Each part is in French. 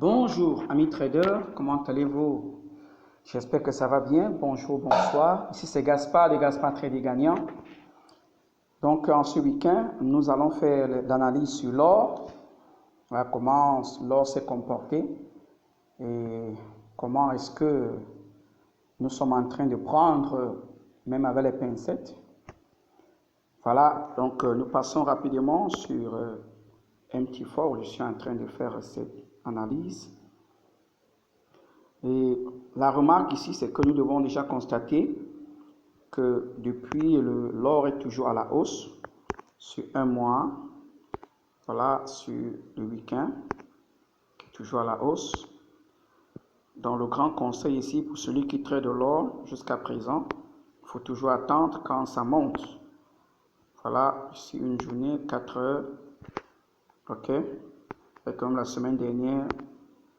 Bonjour amis traders, comment allez-vous? J'espère que ça va bien. Bonjour, bonsoir. Ici c'est Gaspard de Gaspard Trading Gagnant. Donc en ce week-end, nous allons faire l'analyse sur l'or. Voilà, comment l'or s'est comporté et comment est-ce que nous sommes en train de prendre, même avec les pincettes. Voilà, donc nous passons rapidement sur MT4 où je suis en train de faire cette analyse. Et la remarque ici, c'est que nous devons déjà constater que depuis l'or est toujours à la hausse sur un mois, voilà, sur le week-end, toujours à la hausse. Dans le grand conseil ici, pour celui qui trade de l'or jusqu'à présent, il faut toujours attendre quand ça monte. Voilà, ici une journée, 4 heures, ok. Et comme la semaine dernière,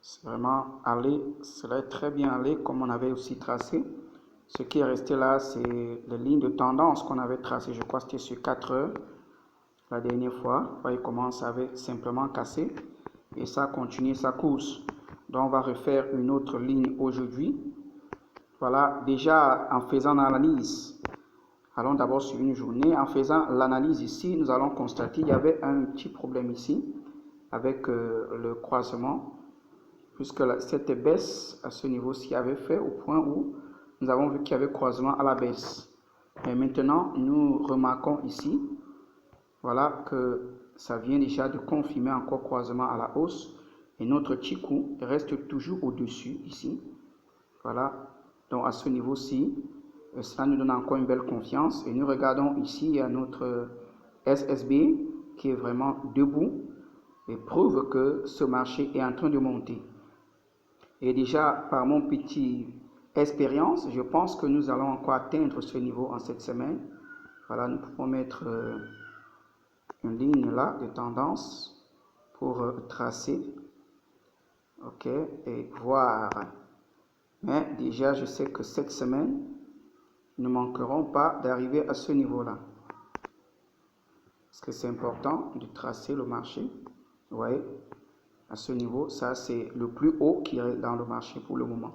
c'est vraiment allé, cela est très bien allé comme on avait aussi tracé. Ce qui est resté là, c'est les lignes de tendance qu'on avait tracées. Je crois que c'était sur 4 heures la dernière fois. Il commence à simplement casser et ça continue sa course. Donc on va refaire une autre ligne aujourd'hui. Voilà, déjà en faisant l'analyse, allons d'abord sur une journée. En faisant l'analyse ici, nous allons constater qu'il y avait un petit problème ici avec le croisement, puisque cette baisse à ce niveau-ci avait fait au point où nous avons vu qu'il y avait croisement à la baisse. Et maintenant, nous remarquons ici, voilà, que ça vient déjà de confirmer encore croisement à la hausse. Et notre Chikou reste toujours au-dessus ici. Voilà, donc à ce niveau-ci, cela nous donne encore une belle confiance. Et nous regardons ici, il y a notre SSB qui est vraiment debout et prouve que ce marché est en train de monter. Et déjà, par mon petit expérience, je pense que nous allons encore atteindre ce niveau en cette semaine. Voilà, nous pouvons mettre une ligne là de tendance pour tracer. Ok, et voir. Mais déjà, je sais que cette semaine, nous ne manquerons pas d'arriver à ce niveau-là. Parce que c'est important de tracer le marché. Vous voyez, à ce niveau, ça c'est le plus haut qui est dans le marché pour le moment.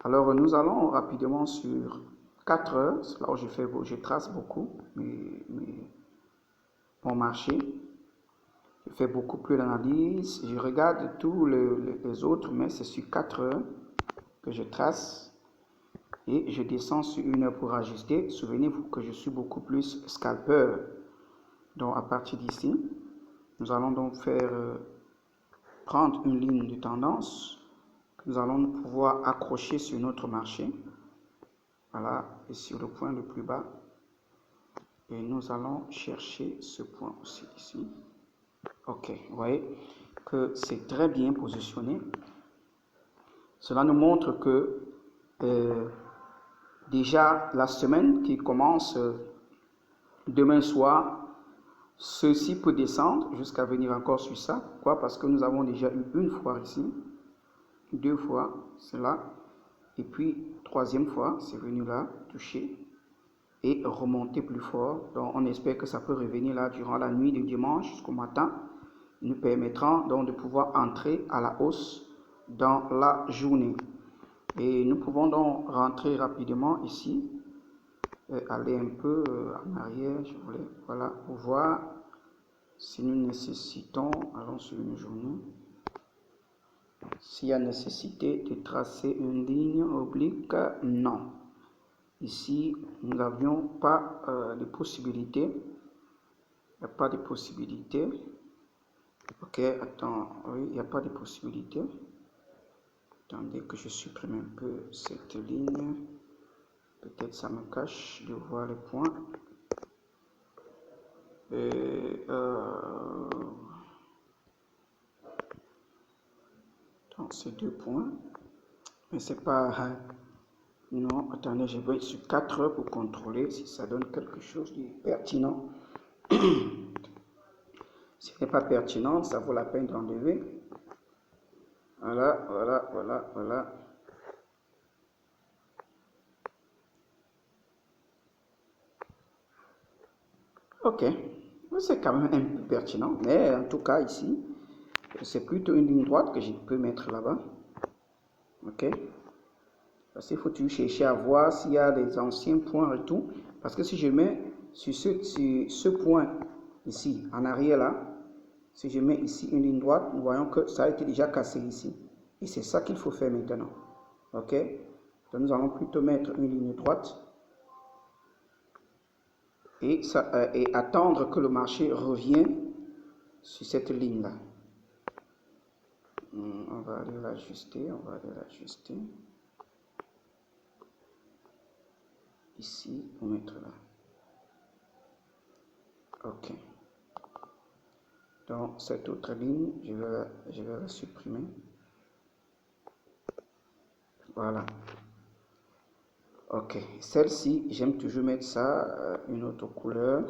Alors nous allons rapidement sur 4 heures, c'est là où je trace beaucoup mon marché. Je fais beaucoup plus d'analyse, je regarde tous les autres, mais c'est sur 4 heures que je trace. Et je descends sur 1 heure pour ajuster. Souvenez-vous que je suis beaucoup plus scalper. Donc à partir d'ici, nous allons donc prendre une ligne de tendance que nous allons pouvoir accrocher sur notre marché. Voilà, et sur le point le plus bas. Et nous allons chercher ce point aussi ici. Ok, vous voyez que c'est très bien positionné. Cela nous montre que déjà la semaine qui commence demain soir, ceci peut descendre jusqu'à venir encore sur ça. Pourquoi? Parce que nous avons déjà eu une fois ici, 2 fois, c'est là. Et puis, 3e fois, c'est venu là, toucher et remonter plus fort. Donc, on espère que ça peut revenir là durant la nuit de dimanche jusqu'au matin. Nous permettra donc de pouvoir entrer à la hausse dans la journée. Et nous pouvons donc rentrer rapidement ici, aller un peu en arrière, je voulais, voilà, pour voir si nous nécessitons, allons sur une journée, s'il y a nécessité de tracer une ligne oblique, non. Ici, nous n'avions pas de possibilité. Il n'y a pas de possibilité. Ok, attends, oui, il n'y a pas de possibilité. Attendez que je supprime un peu cette ligne. Peut-être ça me cache de voir les points. Donc, ces 2 points. Mais c'est pas... non, attendez, je vais sur 4 heures pour contrôler si ça donne quelque chose de pertinent. Si ce n'est pas pertinent, ça vaut la peine d'enlever. Voilà, voilà, voilà, voilà. Ok, c'est quand même un peu pertinent, mais en tout cas ici, c'est plutôt une ligne droite que je peux mettre là-bas. Ok. Parce qu'il faut toujours chercher à voir s'il y a des anciens points et tout. Parce que si je mets sur ce point ici, en arrière là, si je mets ici une ligne droite, nous voyons que ça a été déjà cassé ici. Et c'est ça qu'il faut faire maintenant. Ok. Donc nous allons plutôt mettre une ligne droite. Et attendre que le marché revienne sur cette ligne là. On va aller l'ajuster, ici pour mettre là. Ok. Donc cette autre ligne, je vais la supprimer. Voilà. Ok. Celle-ci, j'aime toujours mettre ça une autre couleur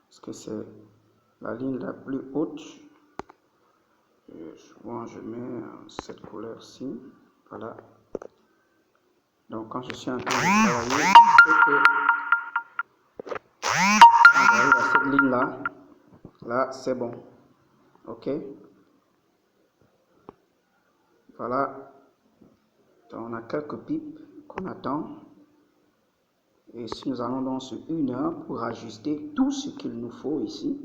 parce que c'est la ligne la plus haute. Souvent je mets cette couleur-ci. Voilà. Donc quand je suis en train de travailler, c'est que on arrive à cette ligne là. Là, c'est bon. Ok. Voilà. Donc, on a quelques pipes qu'on attend. Et si nous allons donc sur 1 heure pour ajuster tout ce qu'il nous faut ici.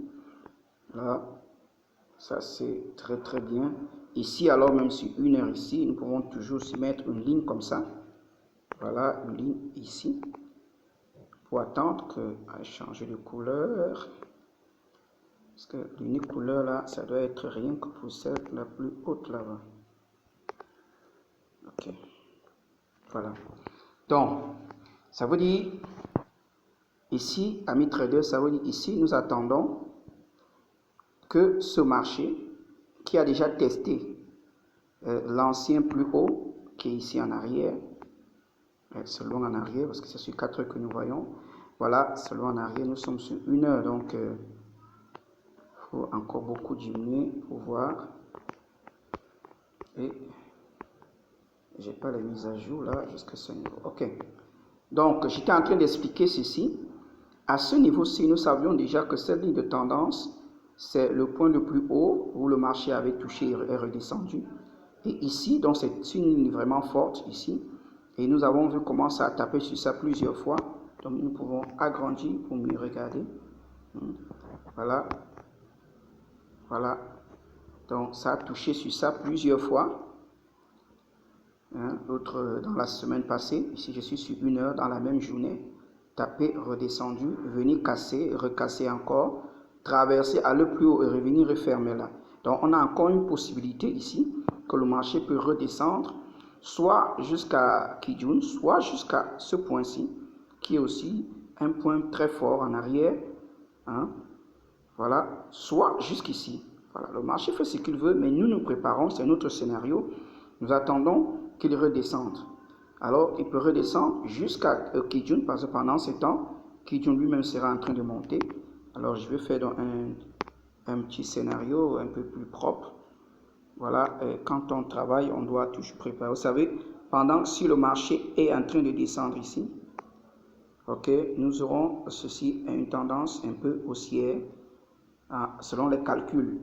Là, ça c'est très très bien. Ici, alors même sur 1 heure ici, nous pouvons toujours s'y mettre une ligne comme ça. Voilà, une ligne ici. Pour attendre qu'elle change de couleur. Parce que l'unique couleur là, ça doit être rien que pour celle la plus haute là-bas. Ok. Voilà. Donc, ça veut dire, ici, amis traders, ça veut dire ici, nous attendons que ce marché qui a déjà testé l'ancien plus haut, qui est ici en arrière, selon en arrière, parce que c'est sur 4 heures que nous voyons. Voilà, selon en arrière, nous sommes sur 1 heure, donc il faut encore beaucoup diminuer pour voir. Et j'ai pas les mises à jour là jusqu'à ce niveau. Ok. Donc, j'étais en train d'expliquer ceci. À ce niveau-ci, nous savions déjà que cette ligne de tendance, c'est le point le plus haut où le marché avait touché et redescendu. Et ici, donc c'est une ligne vraiment forte ici. Et nous avons vu comment ça a tapé sur ça plusieurs fois. Donc, nous pouvons agrandir pour mieux regarder. Voilà. Voilà. Donc, ça a touché sur ça plusieurs fois. L'autre dans la semaine passée, ici je suis sur 1 heure dans la même journée, tapé, redescendu, venir casser, recasser encore, traverser, aller plus haut et revenir refermer là. Donc on a encore une possibilité ici que le marché peut redescendre soit jusqu'à Kijun, soit jusqu'à ce point-ci, qui est aussi un point très fort en arrière, voilà, soit jusqu'ici. Voilà, le marché fait ce qu'il veut, mais nous nous préparons, c'est notre scénario, nous attendons qu'il redescende. Alors, il peut redescendre jusqu'à Kijun, parce que pendant ce temps, Kijun lui-même sera en train de monter. Alors, je vais faire donc un petit scénario un peu plus propre. Voilà, quand on travaille, on doit toujours préparer. Vous savez, si le marché est en train de descendre ici, ok, nous aurons ceci, une tendance un peu haussière, selon les calculs.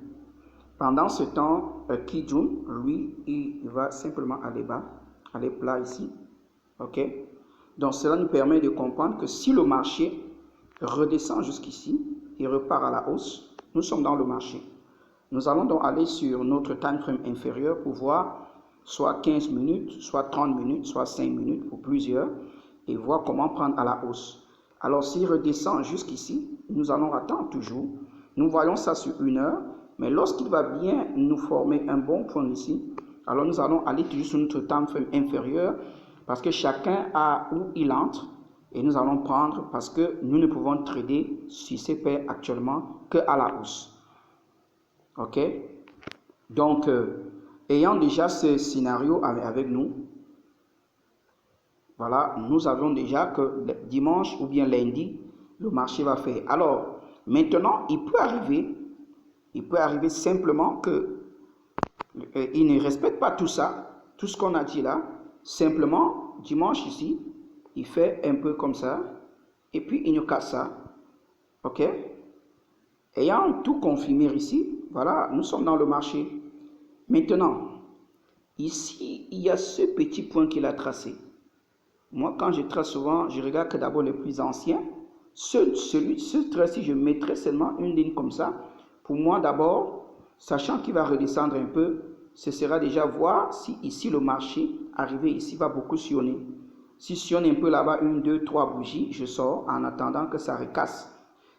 Pendant ce temps, Kijun, lui, il va simplement aller bas, aller plat ici. Ok? Donc, cela nous permet de comprendre que si le marché redescend jusqu'ici et repart à la hausse, nous sommes dans le marché. Nous allons donc aller sur notre time frame inférieur pour voir soit 15 minutes, soit 30 minutes, soit 5 minutes pour plusieurs et voir comment prendre à la hausse. Alors, s'il redescend jusqu'ici, nous allons attendre toujours. Nous voyons ça sur 1 heure. Mais lorsqu'il va bien nous former un bon point ici, alors nous allons aller toujours sur notre time frame inférieur parce que chacun a où il entre et nous allons prendre parce que nous ne pouvons trader sur ces paires actuellement que à la hausse. Ok? Donc, ayant déjà ce scénario avec nous, voilà, nous avons déjà que dimanche ou bien lundi, le marché va faire. Alors, maintenant, il peut arriver simplement que il ne respecte pas tout ça, tout ce qu'on a dit là. Simplement, dimanche ici, il fait un peu comme ça, et puis il nous casse ça. Ok? Ayant tout confirmé ici, voilà, nous sommes dans le marché. Maintenant, ici, il y a ce petit point qu'il a tracé. Moi, quand je trace souvent, je regarde que d'abord les plus anciens. Ce trait-ci, je mettrai seulement une ligne comme ça. Pour moi, d'abord, sachant qu'il va redescendre un peu, ce sera déjà voir si ici le marché, arrivé ici, va beaucoup sillonner. Si sillonne un peu là-bas, 1, 2, 3 bougies, je sors en attendant que ça recasse.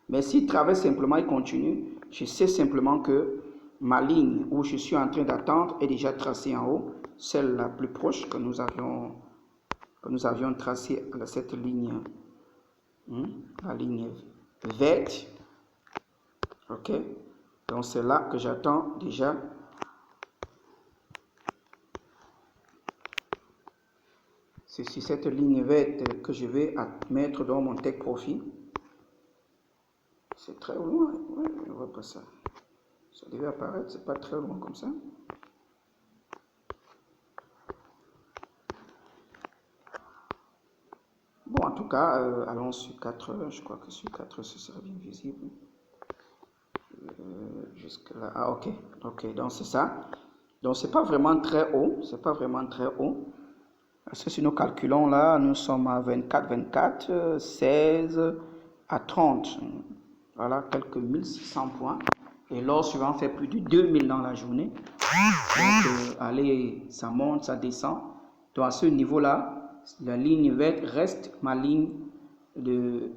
Mais s'il traverse simplement et continue, je sais simplement que ma ligne où je suis en train d'attendre est déjà tracée en haut, celle la plus proche que nous avions tracée à cette ligne, la ligne verte. Ok, donc c'est là que j'attends déjà. C'est sur cette ligne verte que je vais mettre dans mon take profit. C'est très loin, ouais, je vois pas ça. Ça devait apparaître, c'est pas très loin comme ça. Bon, en tout cas, allons sur 4 heures. Je crois que sur 4 heures, ce sera bien visible. Jusque là. Ah, ok. Ok, donc c'est ça. Donc, c'est pas vraiment très haut. C'est pas vraiment très haut. Parce que si nous calculons là, nous sommes à 24, 24, 16 à 30. Voilà, quelques 1600 points. Et l'or suivant fait plus de 2000 dans la journée. Donc, allez, ça monte, ça descend. Donc, à ce niveau-là, la ligne verte reste ma ligne de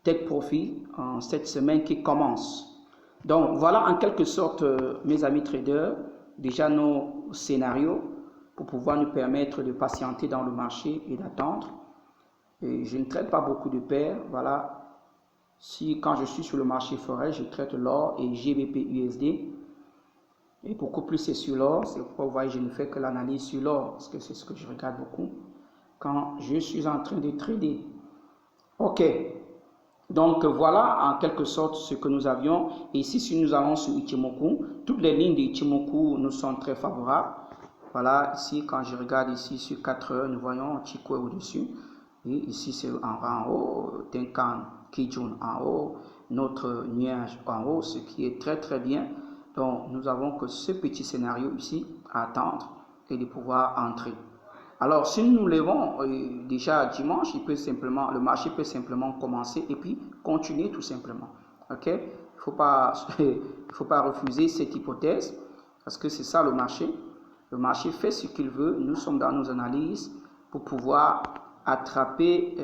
take profit en cette semaine qui commence. Donc, voilà en quelque sorte, mes amis traders, déjà nos scénarios pour pouvoir nous permettre de patienter dans le marché et d'attendre. Et je ne traite pas beaucoup de paires. Voilà. Si quand je suis sur le marché forex, je traite l'or et GBP USD. Et beaucoup plus c'est sur l'or. C'est pourquoi vous voyez, je ne fais que l'analyse sur l'or parce que c'est ce que je regarde beaucoup quand je suis en train de trader. Ok. Donc voilà en quelque sorte ce que nous avions. Et ici, si nous allons sur Ichimoku, toutes les lignes de Ichimoku nous sont très favorables. Voilà, ici, quand je regarde ici sur 4 heures, nous voyons Chikou au-dessus. Et ici, c'est en rang en haut, Tenkan Kijun en haut, notre nuage en haut, ce qui est très très bien. Donc, nous avons que ce petit scénario ici à attendre et de pouvoir entrer. Alors, si nous nous levons déjà dimanche, le marché peut simplement commencer et puis continuer tout simplement. Ok? Il faut pas refuser cette hypothèse parce que c'est ça le marché. Le marché fait ce qu'il veut. Nous sommes dans nos analyses pour pouvoir attraper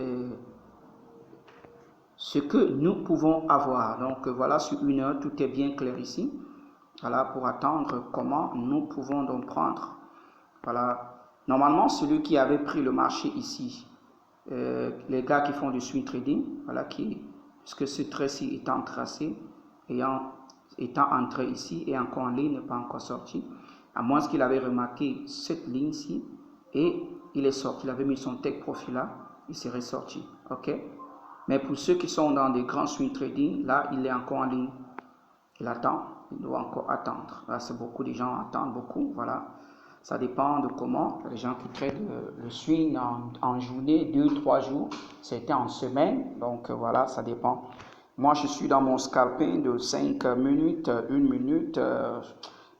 ce que nous pouvons avoir. Donc voilà, sur 1 heure, tout est bien clair ici. Voilà, pour attendre comment nous pouvons donc prendre. Voilà. Normalement, celui qui avait pris le marché ici, les gars qui font du swing trading, voilà, puisque ce trait-ci étant tracé, étant entré ici et encore en ligne, n'est pas encore sorti, à moins qu'il avait remarqué cette ligne-ci et il est sorti, il avait mis son take profit là, il serait sorti, ok? Mais pour ceux qui sont dans des grands swing trading, là, il est encore en ligne, il attend, il doit encore attendre. Là, c'est beaucoup de gens attendent beaucoup, voilà. Ça dépend de comment les gens qui traitent le swing en journée, 2, 3 jours, c'était en semaine. Donc voilà, ça dépend. Moi, je suis dans mon scalping de 5 minutes, 1 minute,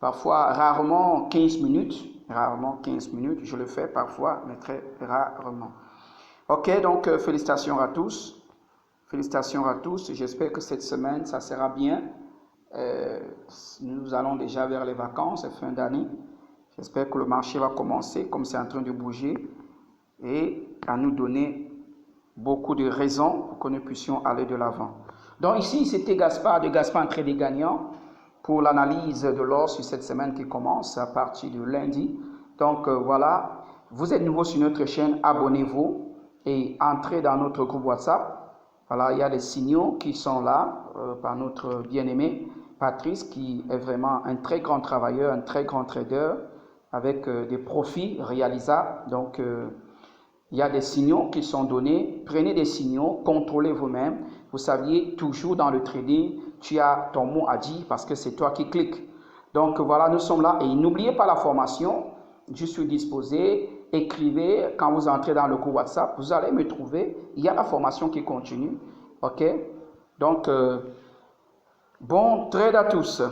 parfois rarement 15 minutes. Rarement 15 minutes, je le fais parfois, mais très rarement. Ok, donc félicitations à tous. Félicitations à tous. J'espère que cette semaine, ça sera bien. Nous allons déjà vers les vacances, fin d'année. J'espère que le marché va commencer comme c'est en train de bouger et à nous donner beaucoup de raisons pour que nous puissions aller de l'avant. Donc ici, c'était Gaspard de Gaspard Trading Gagnant pour l'analyse de l'or sur cette semaine qui commence à partir de lundi. Donc voilà, vous êtes nouveau sur notre chaîne, abonnez-vous et entrez dans notre groupe WhatsApp. Voilà, il y a des signaux qui sont là par notre bien-aimé Patrice qui est vraiment un très grand travailleur, un très grand trader avec des profits réalisables. Donc, il y a des signaux qui sont donnés. Prenez des signaux, contrôlez vous-même. Vous saviez, toujours dans le trading, tu as ton mot à dire parce que c'est toi qui cliques. Donc, voilà, nous sommes là. Et n'oubliez pas la formation. Je suis disposé. Écrivez quand vous entrez dans le groupe WhatsApp. Vous allez me trouver. Il y a la formation qui continue. OK? Donc, bon trade à tous.